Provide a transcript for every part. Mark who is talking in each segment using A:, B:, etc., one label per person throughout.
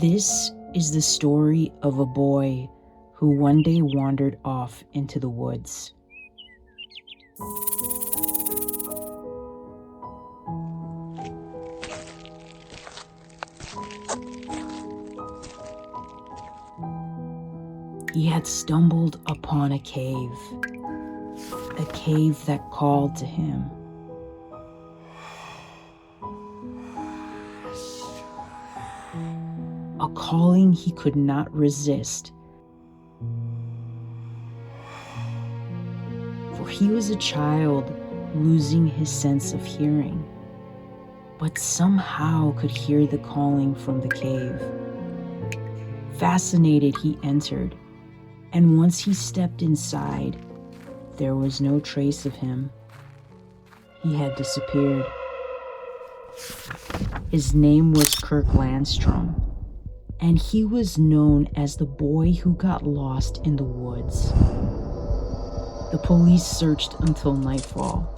A: This is the story of a boy who one day wandered off into the woods. He had stumbled upon a cave that called to him. A calling he could not resist, for he was a child losing his sense of hearing, but somehow could hear the calling from the cave. Fascinated, he entered, and once he stepped inside, there was no trace of him. He had disappeared. His name was Kirk Landstrom, and he was known as the boy who got lost in the woods. The police searched until nightfall.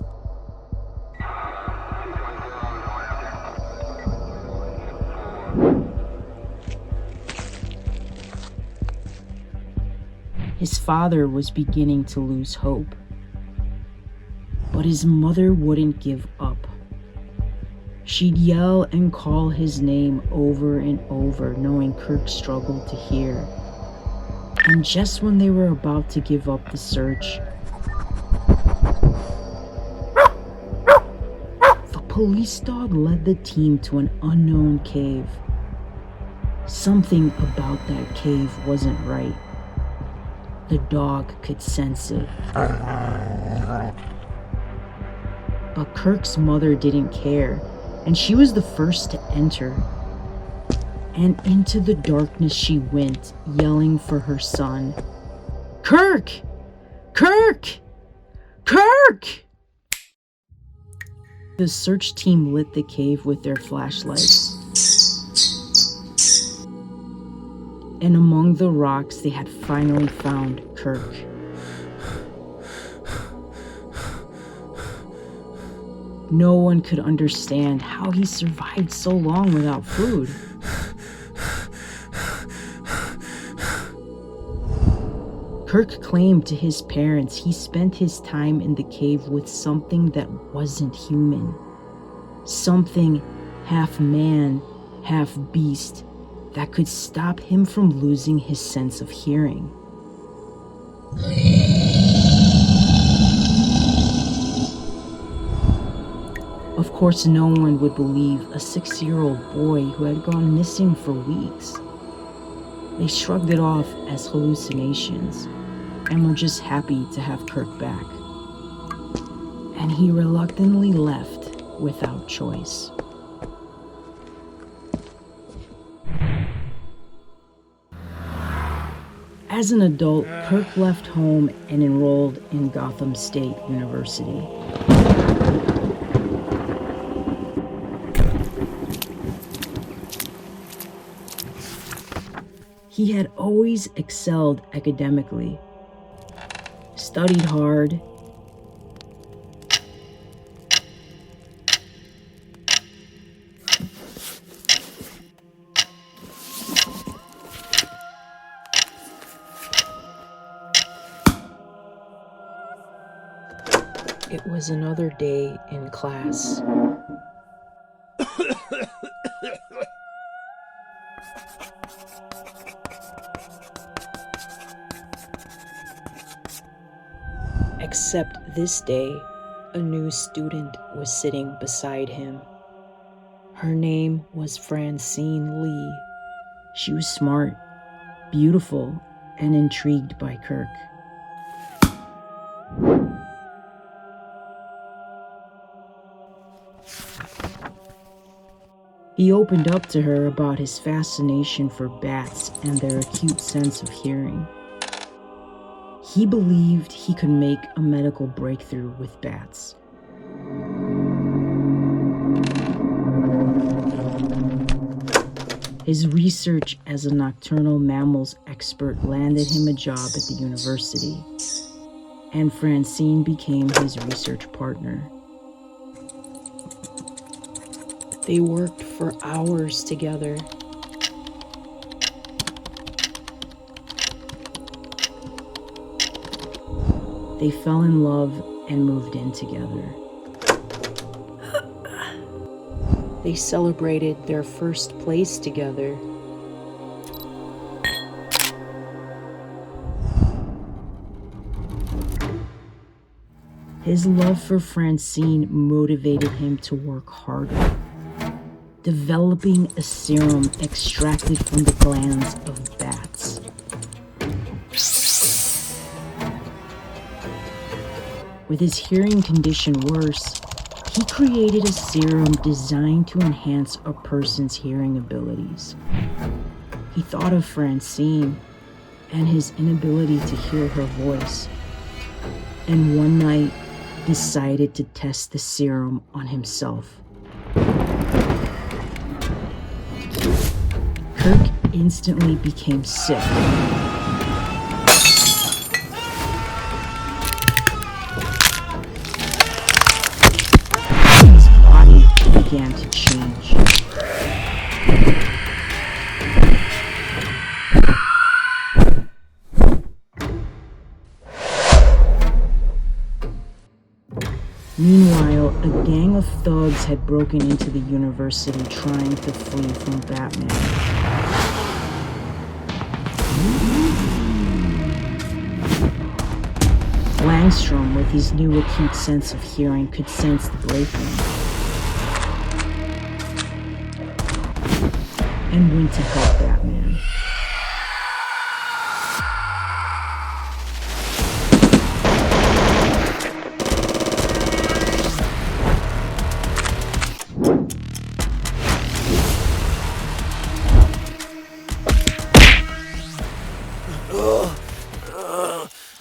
A: His father was beginning to lose hope, but his mother wouldn't give up. She'd yell and call his name over and over, knowing Kirk struggled to hear. And just when they were about to give up the search, the police dog led the team to an unknown cave. Something about that cave wasn't right. The dog could sense it. But Kirk's mother didn't care, and she was the first to enter. And into the darkness she went, yelling for her son. "Kirk! Kirk! Kirk!" The search team lit the cave with their flashlights. And among the rocks, they had finally found Kirk. No one could understand how he survived so long without food. Kirk claimed to his parents he spent his time in the cave with something that wasn't human. Something half man, half beast, that could stop him from losing his sense of hearing. Of course, no one would believe a 6-year-old boy who had gone missing for weeks. They shrugged it off as hallucinations and were just happy to have Kirk back. And he reluctantly left without choice. As an adult, Kirk left home and enrolled in Gotham State University. He had always excelled academically, studied hard, It was another day in class. Except this day, a new student was sitting beside him. Her name was Francine Lee. She was smart, beautiful, and intrigued by Kirk. He opened up to her about his fascination for bats and their acute sense of hearing. He believed he could make a medical breakthrough with bats. His research as a nocturnal mammals expert landed him a job at the university, and Francine became his research partner. They worked for hours together, They fell in love and moved in together. They celebrated their first place together. His love for Francine motivated him to work harder, developing a serum extracted from the glands of bats. With his hearing condition worse, he created a serum designed to enhance a person's hearing abilities. He thought of Francine and his inability to hear her voice, and one night decided to test the serum on himself. Kirk instantly became sick. His body began to change. Meanwhile, a gang of thugs had broken into the university trying to flee from Batman. Langstrom, with his new acute sense of hearing, could sense the break-in and went to help Batman.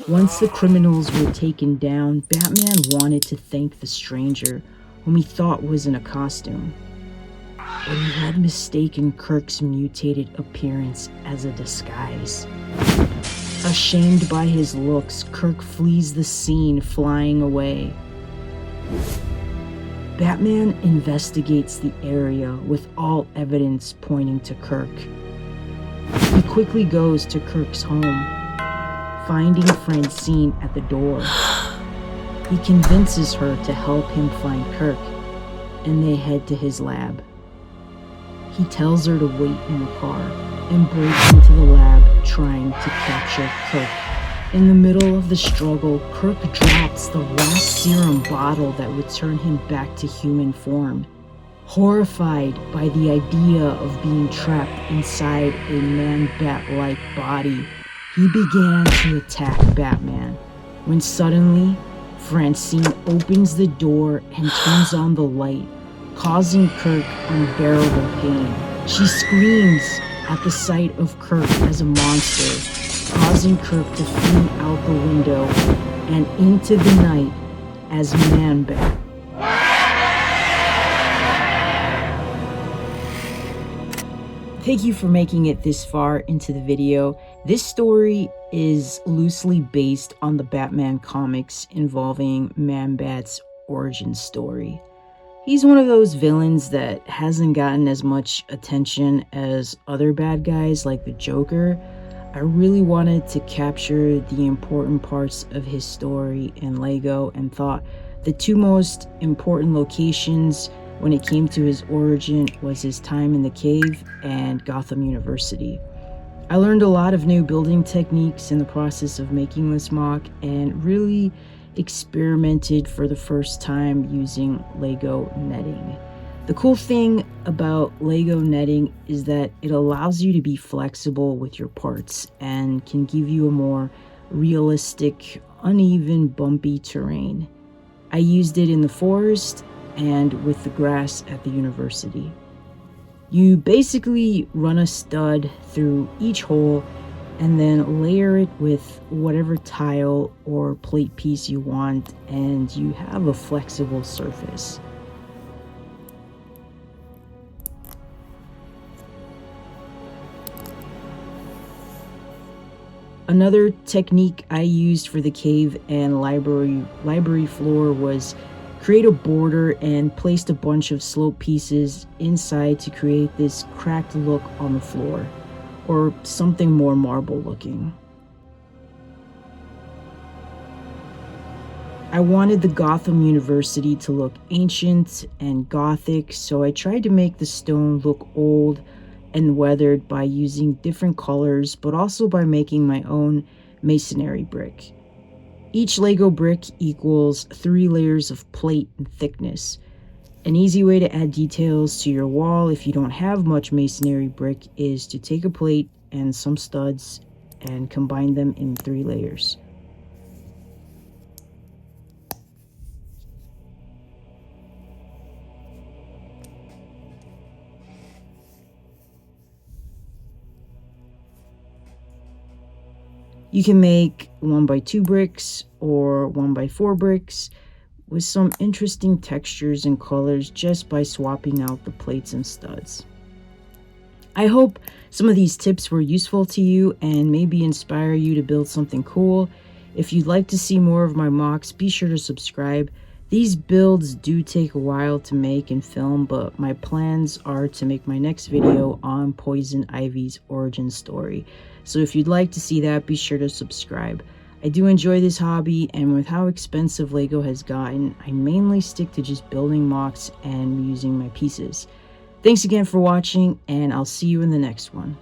A: Once the criminals were taken down, Batman wanted to thank the stranger, whom he thought was in a costume. But he had mistaken Kirk's mutated appearance as a disguise. Ashamed by his looks, Kirk flees the scene, flying away. Batman investigates the area with all evidence pointing to Kirk. He quickly goes to Kirk's home, finding Francine at the door. He convinces her to help him find Kirk, and they head to his lab. He tells her to wait in the car and breaks into the lab trying to capture Kirk. In the middle of the struggle, Kirk drops the last serum bottle that would turn him back to human form. Horrified by the idea of being trapped inside a man-bat-like body, he began to attack Batman, when suddenly, Francine opens the door and turns on the light, causing Kirk unbearable pain. She screams at the sight of Kirk as a monster, causing Kirk to flee out the window and into the night as Man-Bat. Thank you for making it this far into the video. This story is loosely based on the Batman comics involving Man-Bat's origin story. He's one of those villains that hasn't gotten as much attention as other bad guys like the Joker. I really wanted to capture the important parts of his story in Lego and thought the two most important locations when it came to his origin was his time in the cave and Gotham University. I learned a lot of new building techniques in the process of making this MOC and really experimented for the first time using Lego netting. The cool thing about Lego netting is that it allows you to be flexible with your parts and can give you a more realistic, uneven, bumpy terrain. I used it in the forest and with the grass at the university. You basically run a stud through each hole and then layer it with whatever tile or plate piece you want, and you have a flexible surface. Another technique I used for the cave and library floor was create a border and placed a bunch of slope pieces inside to create this cracked look on the floor, or something more marble looking. I wanted the Gotham University to look ancient and gothic, so I tried to make the stone look old and weathered by using different colors, but also by making my own masonry brick. Each Lego brick equals 3 layers of plate in thickness. An easy way to add details to your wall if you don't have much masonry brick is to take a plate and some studs and combine them in 3 layers. You can make 1x2 bricks or 1x4 bricks with some interesting textures and colors just by swapping out the plates and studs. I hope some of these tips were useful to you and maybe inspire you to build something cool. If you'd like to see more of my MOCs, be sure to subscribe. These builds do take a while to make and film, but my plans are to make my next video on Poison Ivy's origin story. So if you'd like to see that, be sure to subscribe. I do enjoy this hobby, and with how expensive Lego has gotten, I mainly stick to just building MOCs and using my pieces. Thanks again for watching, and I'll see you in the next one.